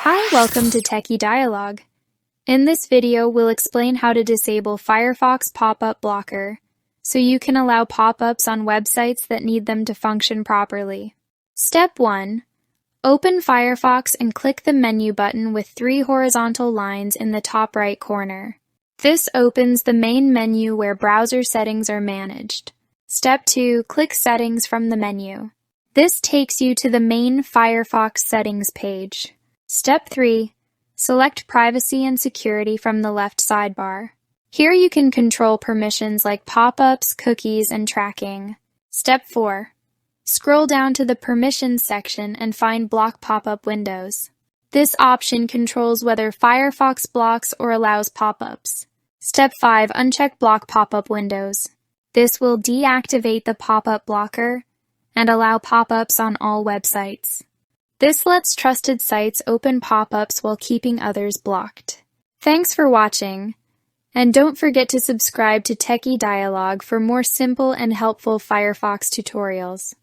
Hi, welcome to Techie Dialogue. In this video, we'll explain how to disable Firefox pop-up blocker so you can allow pop-ups on websites that need them to function properly. Step 1. Open Firefox and click the menu button with 3 horizontal lines in the top right corner. This opens the main menu where browser settings are managed. Step 2. Click Settings from the menu. This takes you to the main Firefox settings page. Step 3. Select Privacy and Security from the left sidebar. Here you can control permissions like pop-ups, cookies, and tracking. Step 4. Scroll down to the Permissions section and find Block Pop-up Windows. This option controls whether Firefox blocks or allows pop-ups. Step 5. Uncheck Block Pop-up Windows. This will deactivate the pop-up blocker and allow pop-ups on all websites. This lets trusted sites open pop-ups while keeping others blocked. Thanks for watching, and don't forget to subscribe to Techie Dialogue for more simple and helpful Firefox tutorials.